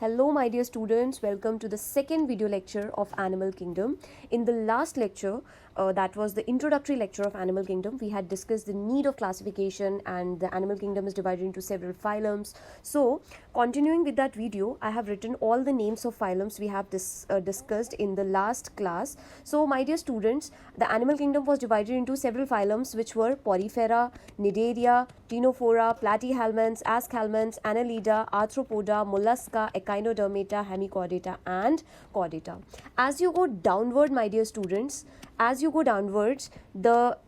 Hello my dear students, welcome to the second video lecture of Animal Kingdom. In the last lecture, that was the introductory lecture of Animal Kingdom, we had discussed the need of classification and the Animal Kingdom is divided into several phylums. So, continuing with that video, I have written all the names of phylums we have discussed in the last class. So, my dear students, the Animal Kingdom was divided into several phylums which were Porifera, Cnidaria, Ctenophora, Platyhelminths, Aschelminths, Annelida, Arthropoda, Mollusca, Echinodermata, Hemichordata and Chordata. As you go downward, my dear students, as you go downwards, the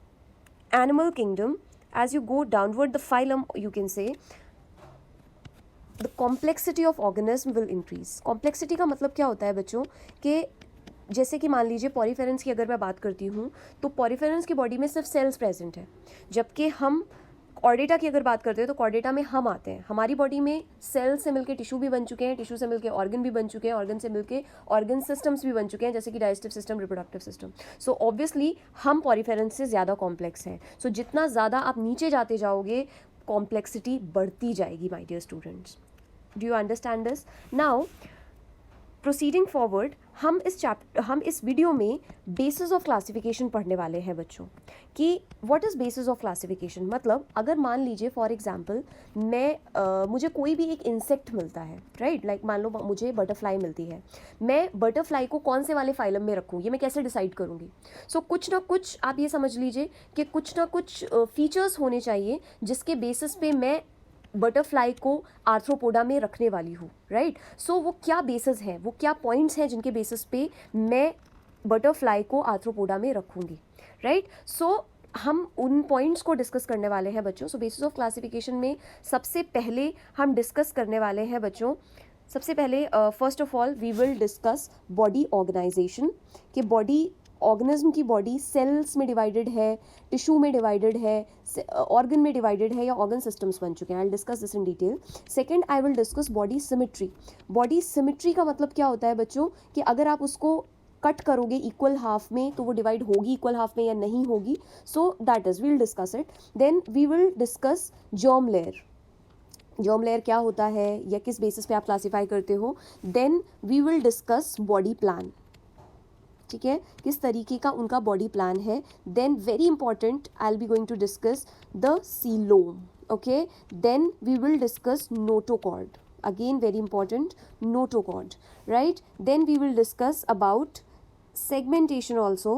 Animal Kingdom, as you go downward the phylum, you can say, the complexity of organism will increase. Complexity का मतलब क्या होता है बच्चों कि जैसे कि मान लीजिए पॉरीफेरेंस की अगर मैं बात करती हूँ तो पॉरीफेरेंस की बॉडी में सिर्फ सेल्स प्रेजेंट है, जबकि हम कॉर्डेटा की अगर बात करते हैं तो कॉर्डेटा में हम आते हैं, हमारी बॉडी में सेल से मिलके टिश्यू भी बन चुके हैं, टिश्यू से मिलके ऑर्गन भी बन चुके हैं, ऑर्गन से मिलके ऑर्गन सिस्टम्स भी बन चुके हैं जैसे कि digestive system, reproductive system. So obviously हम पॉरीफेरेंस से ज़्यादा कॉम्प्लेक्स हैं. सो जितना ज़्यादा आप नीचे जाते जाओगे कॉम्प्लेक्सिटी बढ़ती जाएगी my dear students. Do you understand this? Now proceeding forward, हम इस वीडियो में बेसिस ऑफ क्लासिफिकेशन पढ़ने वाले हैं बच्चों कि what is basis of classification. मतलब अगर मान लीजिए फॉर एग्जांपल मुझे कोई भी एक इंसेक्ट मिलता है, राइट, लाइक मान लो मुझे बटरफ्लाई मिलती है, मैं बटरफ्लाई को कौन से वाले फाइलम में रखूँ ये मैं कैसे डिसाइड करूँगी? सो कुछ ना कुछ आप ये समझ लीजिए कि कुछ ना कुछ फीचर्स होने चाहिए जिसके बेसिस पे मैं बटरफ्लाई को आर्थ्रोपोडा में रखने वाली हूँ, राइट. सो वो क्या बेसिस हैं, वो क्या पॉइंट्स हैं जिनके बेसिस पे मैं बटरफ्लाई को आर्थ्रोपोडा में रखूँगी, राइट. सो हम उन पॉइंट्स को डिस्कस करने वाले हैं बच्चों. सो बेसिस ऑफ क्लासिफिकेशन में सबसे पहले हम डिस्कस करने वाले हैं बच्चों, सबसे पहले first of all we will discuss body organization. कि बॉडी ऑर्गेनिज्म की बॉडी सेल्स में डिवाइडेड है, टिश्यू में डिवाइडेड है, ऑर्गन में डिवाइडेड है या ऑर्गन सिस्टम्स बन चुके हैं. I will discuss this in detail. Second I will discuss body symmetry. Body symmetry का मतलब क्या होता है बच्चों कि अगर आप उसको कट करोगे इक्वल हाफ में तो वो डिवाइड होगी इक्वल हाफ में या नहीं होगी. So that is we will discuss it. Then we will discuss germ layer. Germ layer क्या होता है या किस बेसिस पे आप क्लासीफाई करते हो. Then we will discuss body plan. ठीक है, किस तरीके का उनका बॉडी प्लान है. Then very important I will be going to discuss the coelom. Okay, then we will discuss notochord. Again very important, notochord, right. Then we will discuss about segmentation also,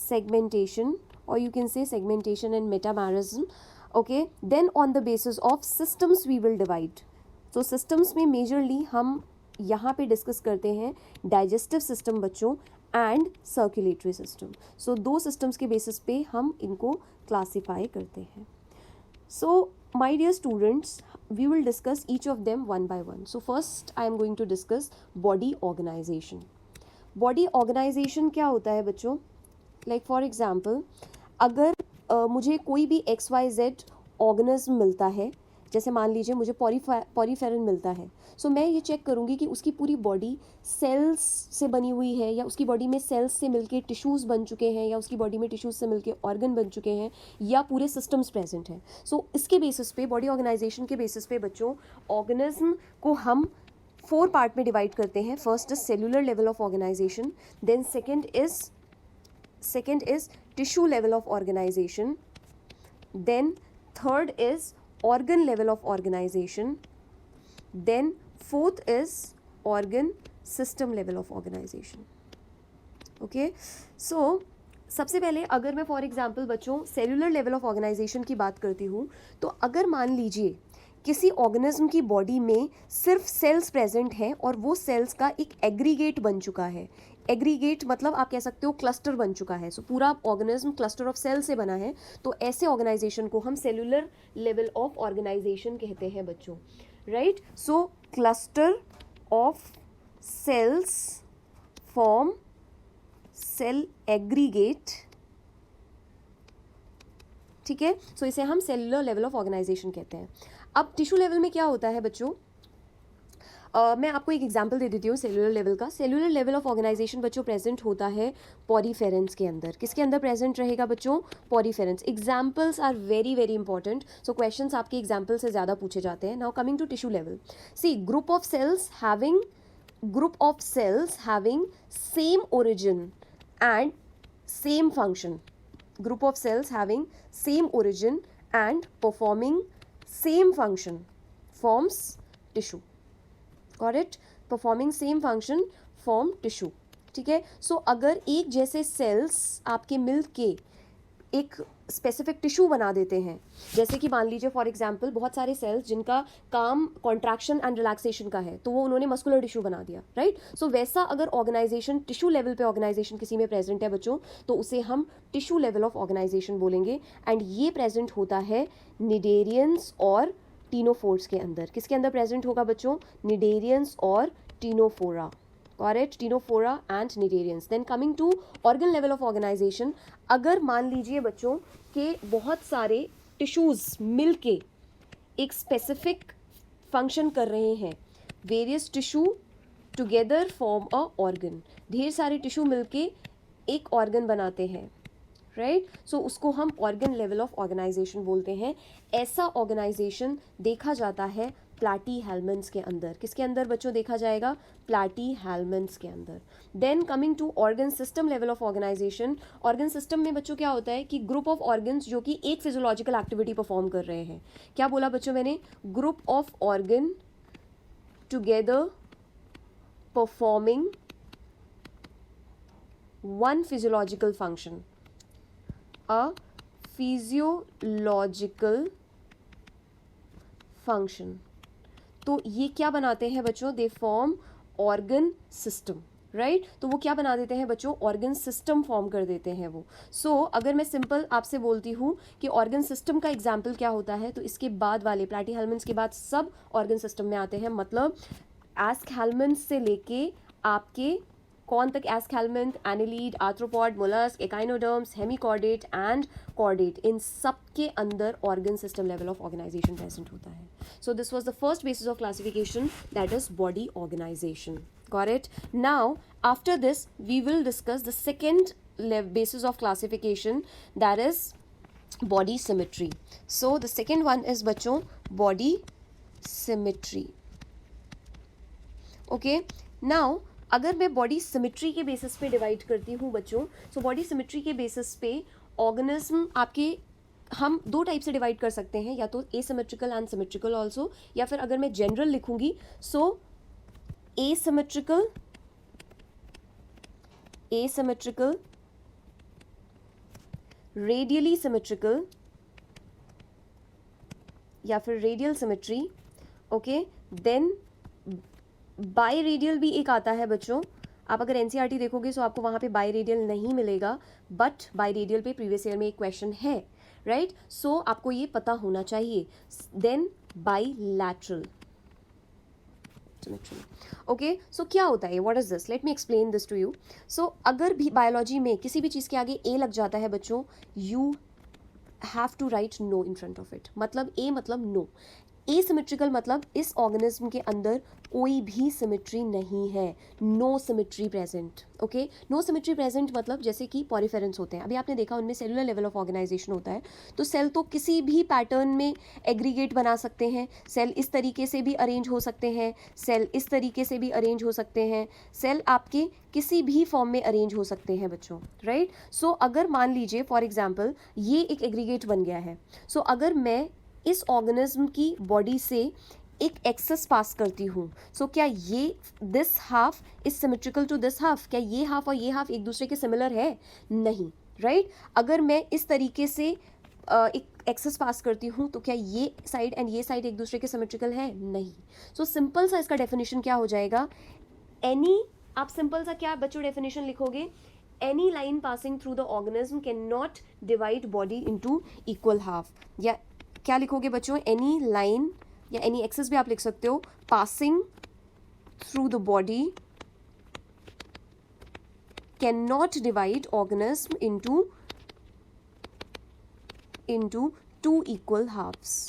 segmentation, or you can say segmentation and metamerism. Okay, then on the basis of systems we will divide. So systems में majorly हम यहाँ पे discuss करते हैं digestive system बच्चों and circulatory system. सो दो systems के basis पे हम इनको क्लासीफाई करते हैं. सो my dear students, we will discuss each of them one by one. So first I am going to discuss body organization. Body organization क्या होता है बच्चों? लाइक फॉर एग्जांपल अगर मुझे कोई भी XYZ ऑर्गेनिज्म मिलता है, जैसे मान लीजिए मुझे पॉरीफेरन मिलता है, सो मैं ये चेक करूँगी कि उसकी पूरी बॉडी सेल्स से बनी हुई है या उसकी बॉडी में सेल्स से मिलके टिश्यूज़ बन चुके हैं या उसकी बॉडी में टिश्यूज़ से मिलके ऑर्गन बन चुके हैं या पूरे सिस्टम्स प्रेजेंट हैं. सो इसके बेसिस पे, बॉडी ऑर्गेनाइजेशन के बेसिस पे बच्चों, ऑर्गेनिज्म को हम 4 पार्ट में डिवाइड करते हैं. First is cellular level of organisation, then second is tissue level of organisation, then third is organ level of organisation, then fourth is organ system level of organisation. Okay, so सबसे पहले अगर मैं for example बच्चों cellular level of organisation की बात करती हूँ तो अगर मान लीजिए किसी ऑर्गेनिज्म की बॉडी में सिर्फ सेल्स प्रेजेंट हैं और वो सेल्स का एक एग्रीगेट बन चुका है. एग्रीगेट मतलब आप कह सकते हो क्लस्टर बन चुका है. सो पूरा ऑर्गेनिज्म क्लस्टर ऑफ सेल से बना है, तो ऐसे ऑर्गेनाइजेशन को हम सेलुलर लेवल ऑफ ऑर्गेनाइजेशन कहते हैं बच्चों, right. So cluster of cells form cell aggregate. ठीक है, सो इसे हम सेलुलर लेवल ऑफ ऑर्गेनाइजेशन कहते हैं. अब टिश्यू लेवल में क्या होता है बच्चों? मैं आपको एक एग्जांपल दे देती हूँ सेलुलर लेवल का. सेलुलर लेवल ऑफ ऑर्गेनाइजेशन बच्चों प्रेजेंट होता है पॉरीफेरेंस के अंदर. किसके अंदर प्रेजेंट रहेगा बच्चों? Poriferans. Examples are very very important. So questions आपके एग्जाम्पल से ज़्यादा पूछे जाते हैं. Now coming to tissue level. See group of cells having same origin and same function. Group of cells having same origin and performing same function forms tissue. Got it? Performing same function form tissue. ठीक है. सो अगर एक जैसे sales आपके मिल के एक specific tissue बना देते हैं, जैसे कि मान लीजिए फॉर एग्जांपल बहुत सारे सेल्स जिनका काम कॉन्ट्रैक्शन एंड रिलैक्सेशन का है, तो वो उन्होंने मस्कुलर टिश्यू बना दिया, राइट. सो वैसा अगर ऑर्गेनाइजेशन टिश्यू लेवल पे ऑर्गेनाइजेशन किसी में प्रेजेंट है बच्चों, तो उसे हम टिश्यू लेवल ऑफ ऑर्गेनाइजेशन बोलेंगे. एंड ये प्रेजेंट होता है निडेरियंस और टीनोफोर्स के अंदर. किसके अंदर प्रेजेंट होगा बच्चों? निडेरियंस और Ctenophora. Correct? Ctenophora and Cnidarians. Then coming to organ level of organization, अगर मान लीजिए बच्चों के बहुत सारे टिश्यूज़ मिलके एक स्पेसिफिक फंक्शन कर रहे हैं, various tissue together form a organ. ढेर सारे टिश्यू मिलके एक ऑर्गन बनाते हैं, राइट. सो उसको हम ऑर्गन लेवल ऑफ ऑर्गेनाइजेशन बोलते हैं. ऐसा ऑर्गेनाइजेशन देखा जाता है प्लैटी-हेल्मंथ्स के अंदर. किसके अंदर बच्चों देखा जाएगा? प्लैटी-हेल्मंथ्स के अंदर. Then coming to organ system level of organization. Organ system में बच्चों क्या होता है कि ग्रुप ऑफ ऑर्गन्स जो कि एक फिजियोलॉजिकल एक्टिविटी परफॉर्म कर रहे हैं. क्या बोला बच्चों मैंने? Group of organ together performing one physiological function. A physiological function. तो ये क्या बनाते हैं बच्चों? They form organ system, right. तो वो क्या बना देते हैं बच्चों? ऑर्गन सिस्टम फॉर्म कर देते हैं वो. सो अगर मैं सिंपल आपसे बोलती हूँ कि ऑर्गन सिस्टम का एग्जाम्पल क्या होता है, तो इसके बाद वाले प्लैटी-हेल्मंथ्स के बाद सब ऑर्गन सिस्टम में आते हैं. मतलब एस्क-हेल्मंथ्स से लेके आपके कौन तक? Aschelminth, annelid, arthropod, mollusc, echinoderms, hemichordate and chordate. इन सब के अंदर organ system level of organisation present होता है. So this was the first basis of classification, that is body organization. Got it? Now after this we will discuss the second basis of classification, that is body symmetry. So the second one is bachcho body symmetry. Okay, now अगर मैं body symmetry के basis पे divide करती हूँ बच्चों, so body symmetry के basis पे organism आपके हम दो टाइप से डिवाइड कर सकते हैं, या तो एसिमेट्रिकल एंड सिमेट्रिकल ऑल्सो, या फिर अगर मैं जनरल लिखूंगी सो एसिमेट्रिकल, रेडियली सिमेट्रिकल, या फिर radial symmetry. Okay, then biradial भी एक आता है बच्चों. आप अगर एनसीईआरटी देखोगे सो आपको वहाँ पे बाई रेडियल नहीं मिलेगा, बट बाई रेडियल पे प्रीवियस ईयर में एक क्वेश्चन है, राइट. सो आपको ये पता होना चाहिए. Then bilateral. Okay, so क्या होता है? What is this? Let me explain this to you. So अगर भी बायोलॉजी में किसी भी चीज़ के आगे ए लग जाता है बच्चों, you have to write no in front of it. मतलब ए मतलब नो. एसिमेट्रिकल मतलब इस ऑर्गेनिज्म के अंदर कोई भी सिमेट्री नहीं है, no symmetry present. Okay, no symmetry present मतलब जैसे कि पॉरीफेरेंस होते हैं, अभी आपने देखा उनमें सेलुलर लेवल ऑफ ऑर्गेनाइजेशन होता है. तो सेल तो किसी भी पैटर्न में एग्रीगेट बना सकते हैं. सेल इस तरीके से भी अरेंज हो सकते हैं, सेल इस तरीके से भी अरेंज हो सकते हैं, सेल आपके किसी भी फॉर्म में अरेंज हो सकते हैं बच्चों, राइट. सो अगर मान लीजिए फॉर एग्जाम्पल ये एक एग्रीगेट बन गया है. सो अगर मैं इस ऑर्गेनिज्म की बॉडी से एक एक्सेस पास करती हूँ, सो क्या ये this half is symmetrical to this half? क्या ये हाफ और ये हाफ एक दूसरे के सिमिलर है? नहीं, राइट. अगर मैं इस तरीके से एक एक्सेस पास करती हूँ तो क्या ये साइड एंड ये साइड एक दूसरे के सिमेट्रिकल है? नहीं. सो सिंपल सा इसका डेफिनेशन क्या हो जाएगा? एनी, आप सिंपल सा क्या बच्चों डेफिनेशन लिखोगे? Any line passing through the organism can not divide body into equal half. या क्या लिखोगे बच्चों? एनी लाइन या एनी एक्सेस भी आप लिख सकते हो, passing through the body can not divide organism into two equal halves.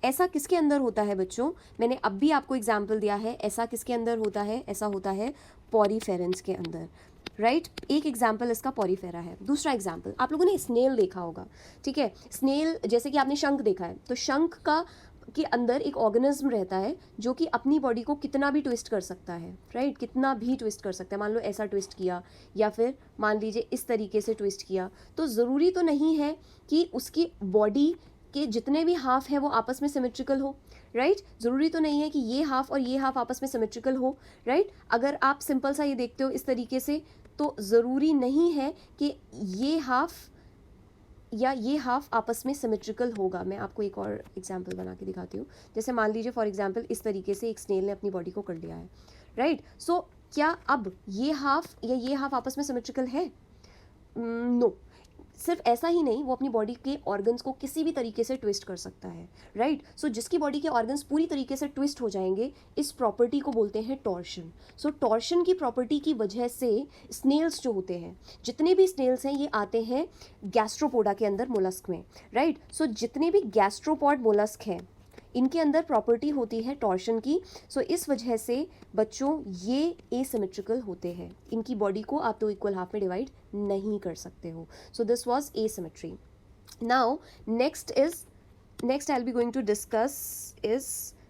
ऐसा किसके अंदर होता है बच्चों? मैंने अब भी आपको एग्जाम्पल दिया है, ऐसा किसके अंदर होता है? ऐसा होता है पॉरीफेरेंस के अंदर, राइट एक एग्जाम्पल इसका पॉरीफेरा है। दूसरा एग्जाम्पल, आप लोगों ने स्नेल देखा होगा, ठीक है, स्नेल जैसे कि आपने शंख देखा है, तो शंख का के अंदर एक ऑर्गेनिज्म रहता है जो कि अपनी बॉडी को कितना भी ट्विस्ट कर सकता है, राइट कितना भी ट्विस्ट कर सकता है। मान लो ऐसा ट्विस्ट किया, या फिर मान लीजिए इस तरीके से ट्विस्ट किया, तो ज़रूरी तो नहीं है कि उसकी बॉडी के जितने भी हाफ हैं वो आपस में सिमेट्रिकल हो, राइट ज़रूरी तो नहीं है कि ये हाफ और ये हाफ आपस में सिमेट्रिकल हो, राइट अगर आप सिंपल सा ये देखते हो इस तरीके से, तो ज़रूरी नहीं है कि ये हाफ या ये हाफ आपस में सिमेट्रिकल होगा। मैं आपको एक और एग्जांपल बना के दिखाती हूँ। जैसे मान लीजिए फॉर एग्जांपल इस तरीके से एक स्नेल ने अपनी बॉडी को कर लिया है, राइट सो क्या अब ये हाफ या ये हाफ आपस में सिमेट्रिकल है? नो सिर्फ ऐसा ही नहीं, वो अपनी बॉडी के ऑर्गन्स को किसी भी तरीके से ट्विस्ट कर सकता है, राइट सो जिसकी बॉडी के ऑर्गन्स पूरी तरीके से ट्विस्ट हो जाएंगे, इस प्रॉपर्टी को बोलते हैं टॉर्शन। सो टॉर्शन की प्रॉपर्टी की वजह से स्नेल्स जो होते हैं, जितने भी स्नेल्स हैं ये आते हैं गैस्ट्रोपोडा के अंदर, मोलस्क में, राइट सो जितने भी गैस्ट्रोपॉड मोलस्क हैं इनके अंदर प्रॉपर्टी होती है टॉर्शन की। सो इस वजह से बच्चों ये एसिमेट्रिकल होते हैं, इनकी बॉडी को आप तो इक्वल हाफ में डिवाइड नहीं कर सकते हो। So this was asymmetry. Now next I will be going to discuss is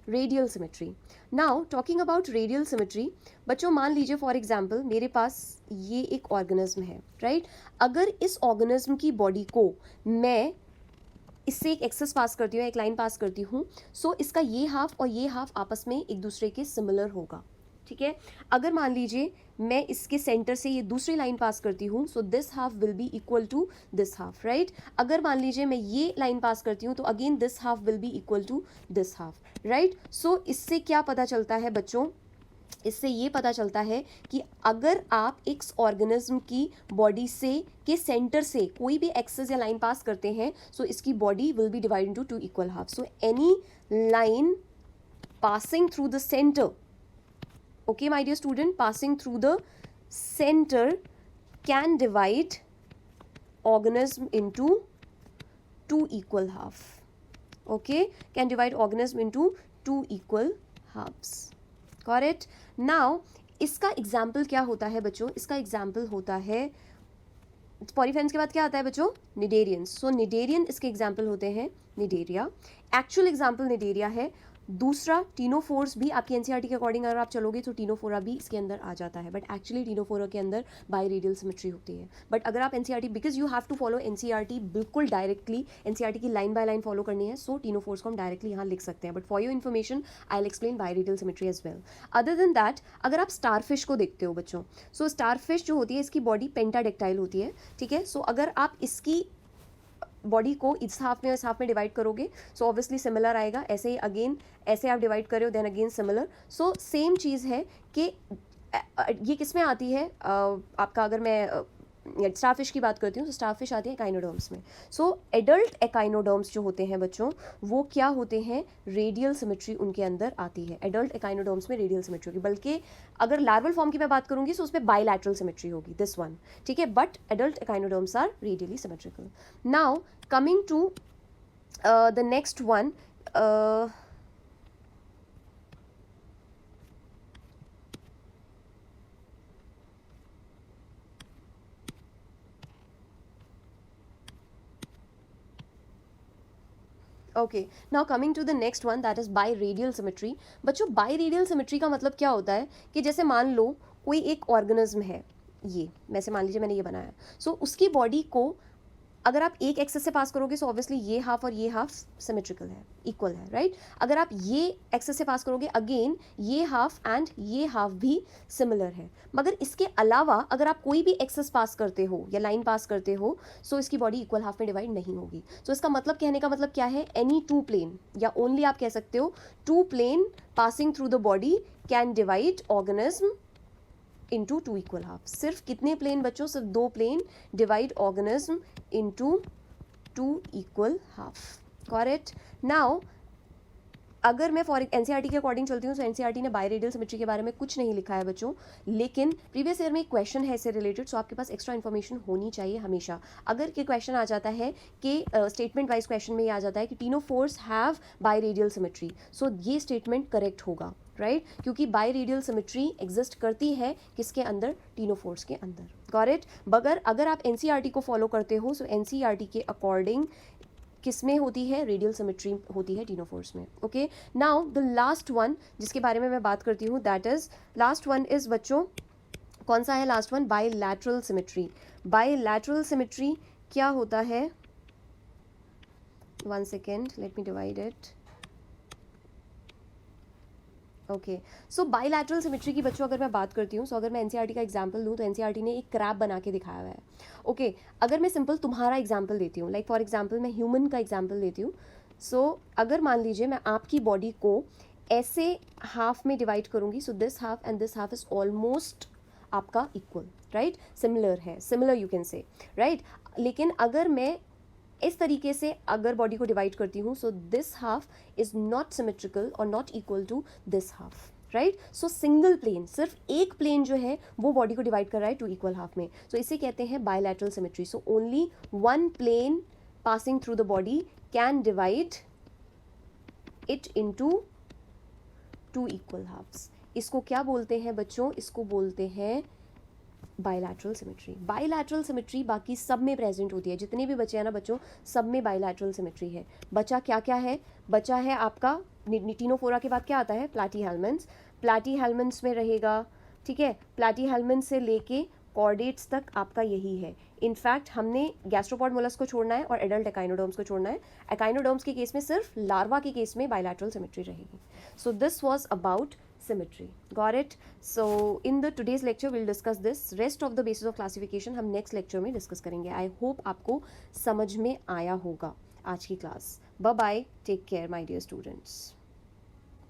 radial symmetry. Now talking about radial symmetry, बच्चों मान लीजिए फॉर एग्जाम्पल मेरे पास ये एक ऑर्गेनिज्म है, राइट अगर इस ऑर्गेनिज्म की बॉडी को मैं इससे एक एक्सेस पास करती हूँ, एक लाइन पास करती हूँ, सो इसका ये हाफ और ये हाफ आपस में एक दूसरे के सिमिलर होगा, ठीक है। अगर मान लीजिए मैं इसके सेंटर से ये दूसरी लाइन पास करती हूँ, so this half will be equal to this half, right अगर मान लीजिए मैं ये लाइन पास करती हूँ तो again this half will be equal to this half, right so इससे क्या पता चलता है बच्चों? इससे ये पता चलता है कि अगर आप एक ऑर्गेनिज्म की बॉडी से के सेंटर से कोई भी एक्सेस या लाइन पास करते हैं, सो इसकी body will be divide into two equal half. So any line passing through the center, okay my dear student, passing through the center can divide organism into two equal half, okay can divide organism into two equal halves, got it। now इसका example क्या होता है बच्चों? इसका example होता है poriferans के बाद क्या आता है बच्चों? निडेरियंस। सो निडेरियन इसके एग्जाम्पल होते हैं निडेरिया, एक्चुअल एग्जाम्पल निडेरिया है। दूसरा टीनोफोर्स भी आपकी एनसीईआरटी के अकॉर्डिंग अगर आप चलोगे तो टीनोफोरा भी इसके अंदर आ जाता है, बट एक्चुअली टीनोफोरा के अंदर बाई रेडियल सिमेट्री होती है। बट अगर आप NCERT, because you have to follow NCERT बिल्कुल डायरेक्टली, एनसीईआरटी की लाइन बाय लाइन फॉलो करनी है, सो टीनोफोर्स को हम डायरेक्टली यहाँ लिख सकते हैं, but for your information I will explain biradial symmetry as well. Other than that अगर आप स्टारफिश को देखते हो बच्चों, सो स्टारफिश जो होती है इसकी बॉडी पेंटाडेक्टाइल होती है, ठीक है। सो अगर आप इसकी बॉडी को इस हाफ में और इस हाफ में डिवाइड करोगे, सो ऑब्वियसली सिमिलर आएगा। ऐसे ही अगेन ऐसे आप डिवाइड कर रहे हो, then again similar. So same चीज़ है कि ये किस में आती है आपका, अगर मैं स्टारफिश की बात करती हूँ तो स्टारफिश आती है एकाइनोडर्म्स में। सो एडल्ट एकाइनोडर्म्स जो होते हैं बच्चों वो क्या होते हैं? रेडियल सिमेट्री उनके अंदर आती है। एडल्ट एकाइनोडर्म्स में रेडियल सिमेट्री होगी, बल्कि अगर लार्वल फॉर्म की मैं बात करूंगी तो उसमें बाइलैटरल सिमेट्री होगी, दिस वन, ठीक है। But adult echinoderms are radially symmetrical. Now coming to the next one, okay now coming to the next one, that is biradial symmetry. बच्चों बाई रेडियल सिमेट्री का मतलब क्या होता है कि जैसे मान लो कोई एक ऑर्गेनिज्म है, ये वैसे मान लीजिए मैंने ये बनाया, सो उसकी बॉडी को अगर आप एक एक्सेस से पास करोगे सो ऑब्वियसली ये हाफ और ये हाफ सिमेट्रिकल है, इक्वल है, राइट। अगर आप ये एक्सेस से पास करोगे अगेन ये हाफ एंड ये हाफ भी सिमिलर है। मगर इसके अलावा अगर आप कोई भी एक्सेस पास करते हो या लाइन पास करते हो, सो इसकी बॉडी इक्वल हाफ में डिवाइड नहीं होगी। सो इसका मतलब कहने का मतलब क्या है? एनी टू प्लेन, या ओनली आप कह सकते हो two plane passing through the body can divide organism into two equal half। सिर्फ कितने प्लेन बच्चों? सिर्फ दो plane divide organism into two equal half, got it। now अगर मैं फॉर एनसीईआरटी के अकॉर्डिंग चलती हूँ तो एनसीईआरटी ने बायरेडियल सिमेट्री के बारे में कुछ नहीं लिखा है बच्चों, लेकिन प्रीवियस ईयर में एक क्वेश्चन है इससे रिलेटेड, सो आपके पास एक्स्ट्रा इन्फॉर्मेशन होनी चाहिए हमेशा। अगर के क्वेश्चन आ जाता है कि स्टेटमेंट वाइज क्वेश्चन में ये आ जाता है कि टिनोफोर्स हैव बायरेडियल सिमेट्री, सो ये स्टेटमेंट करेक्ट होगा, राइट, क्योंकि बायरेडियल सिमेट्री एग्जिस्ट करती है किसके अंदर, टिनोफोर्स के अंदर, गॉट इट। मगर अगर आप एनसीईआरटी को फॉलो करते हो सो एनसीईआरटी के अकॉर्डिंग किस में होती है, रेडियल सिमेट्री होती है टिनोफोर्स में। Okay, now the last one जिसके बारे में मैं बात करती हूँ, that is last one is बच्चों, कौन सा है last one, bilateral symmetry. Bilateral symmetry क्या होता है, 1 second, let me divide it. Okay, so bilateral symmetry की बच्चों अगर मैं बात करती हूँ, सो अगर मैं एनसीईआरटी का एग्जांपल दूँ तो एनसीईआरटी ने एक क्रैब बना के दिखाया हुआ है। ओके, अगर मैं सिंपल तुम्हारा एग्जांपल देती हूँ, लाइक फॉर एग्जांपल मैं ह्यूमन का एग्जांपल देती हूँ। सो अगर मान लीजिए मैं आपकी बॉडी को ऐसे हाफ में डिवाइड करूँगी, सो this half and this half is almost आपका इक्वल, राइट, सिमिलर है, similar you can say, right. लेकिन अगर मैं इस तरीके से अगर बॉडी को डिवाइड करती हूँ, so this half is not symmetrical और not equal to this half, right. So single plane, सिर्फ एक प्लेन जो है वो बॉडी को डिवाइड कर रहा है टू इक्वल हाफ में, सो इसे कहते हैं bilateral symmetry. So only one plane passing through the body can divide it into two equal halves. इसको क्या बोलते हैं बच्चों, इसको बोलते हैं बायलैटरल सिमेट्री। बायलैटरल सिमेट्री बाकी सब में प्रेजेंट होती है, जितने भी बचे हैं ना बच्चों, सब में बायलैटरल सिमेट्री है। बचा क्या क्या है, बचा है आपका टिनोफोरा के बाद क्या आता है, प्लैटीहेल्मिन्थ्स। प्लैटीहेल्मिन्थ्स में रहेगा, ठीक है, प्लैटीहेल्मिन्थ्स से लेके कॉर्डेट्स तक आपका यही है। इनफैक्ट हमने गैस्ट्रोपॉड मोलस्क को छोड़ना है और एडल्ट एकाइनोडर्म्स को छोड़ना है। एकाइनोडर्म्स के केस में सिर्फ लार्वा के केस में बायलैटरल सिमेट्री रहेगी। सो this was about symmetry, got it? So in the today's lecture we'll discuss this, rest of the basis of classification हम next lecture में discuss करेंगे। I hope आपको समझ में आया होगा आज की class. Bye bye, take care my dear students.